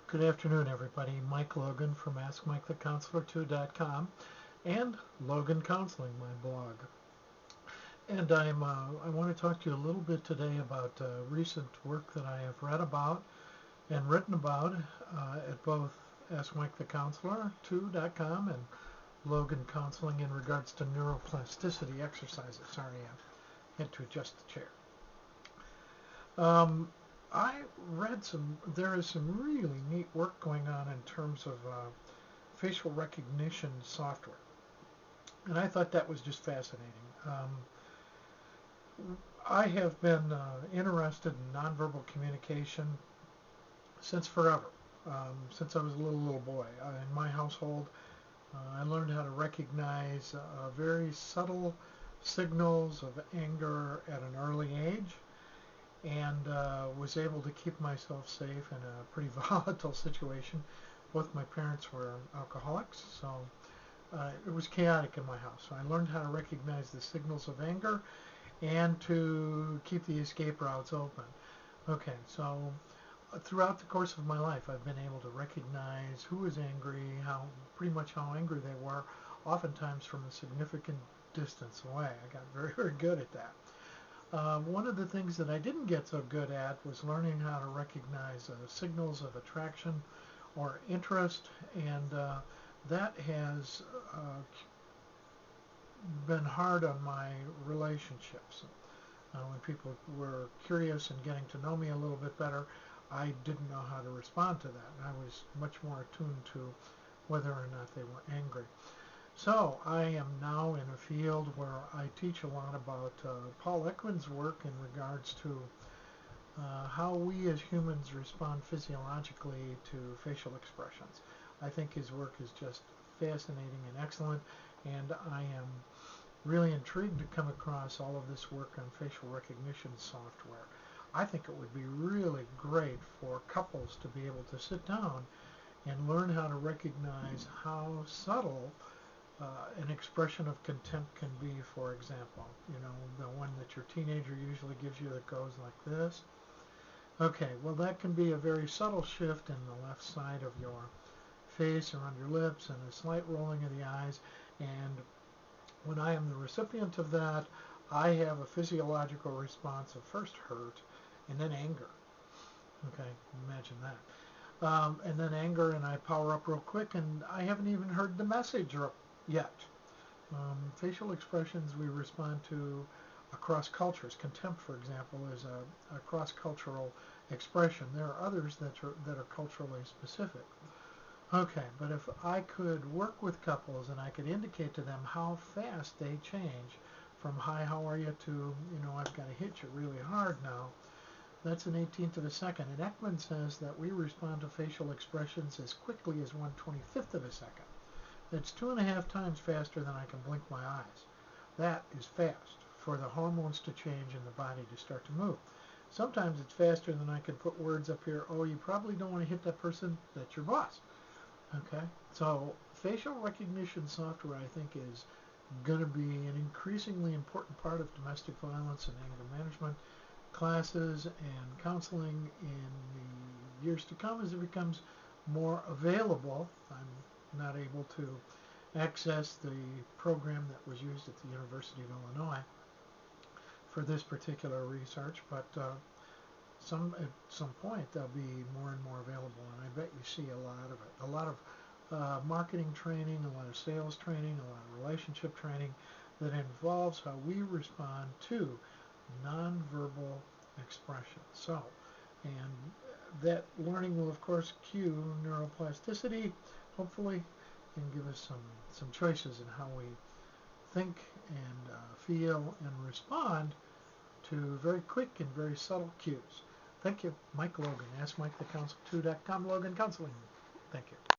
Good afternoon, everybody. Mike Logan from AskMikeTheCounselor2.com and Logan Counseling, my blog. And I want to talk to you a little bit today about recent work that I have read about and written about at both AskMikeTheCounselor2.com and Logan Counseling in regards to neuroplasticity exercises. Sorry, I had to adjust the chair. I read there is some really neat work going on in terms of facial recognition software. And I thought that was just fascinating. I have been interested in nonverbal communication since forever, since I was a little boy. In my household, I learned how to recognize very subtle signals of anger at an early age, and was able to keep myself safe in a pretty volatile situation. Both my parents were alcoholics, so it was chaotic in my house. So I learned how to recognize the signals of anger and to keep the escape routes open. Okay, so throughout the course of my life, I've been able to recognize who was angry, pretty much how angry they were, oftentimes from a significant distance away. I got very good at that. One of the things that I didn't get so good at was learning how to recognize signals of attraction or interest, and that has been hard on my relationships. When people were curious and getting to know me a little bit better, I didn't know how to respond to that. I was much more attuned to whether or not they were angry. So I am now in a field where I teach a lot about Paul Ekman's work in regards to how we as humans respond physiologically to facial expressions. I think his work is just fascinating and excellent, and I am really intrigued to come across all of this work on facial recognition software. I think it would be really great for couples to be able to sit down and learn how to recognize how subtle an expression of contempt can be, for example. You know, the one that your teenager usually gives you that goes like this. Okay, well, that can be a very subtle shift in the left side of your face, around your lips, and a slight rolling of the eyes. And when I am the recipient of that, I have a physiological response of first hurt and then anger. Okay, imagine that. And then anger, and I power up real quick, and I haven't even heard the message yet. Facial expressions we respond to across cultures. Contempt, for example, is a cross-cultural expression. There are others that are culturally specific. Okay, but if I could work with couples and I could indicate to them how fast they change from hi, how are you, to, you know, I've got to hit you really hard now, that's an 18th of a second. And Ekman says that we respond to facial expressions as quickly as 1/25th of a second. That's 2.5 times faster than I can blink my eyes. That is fast for the hormones to change and the body to start to move. Sometimes it's faster than I can put words up here. Oh, you probably don't want to hit that person. That's your boss. Okay? So facial recognition software, I think, is going to be an increasingly important part of domestic violence and anger management classes and counseling in the years to come as it becomes more available. I'm not able to access the program that was used at the University of Illinois for this particular research, but at some point they'll be more and more available, and I bet you see a lot of it. A lot of marketing training, a lot of sales training, a lot of relationship training that involves how we respond to nonverbal expression. So, and that learning will, of course, cue neuroplasticity, hopefully, and give us some choices in how we think and feel and respond to very quick and very subtle cues. Thank you. Mike Logan, AskMikeTheCounselor2.com, Logan Counseling. Thank you.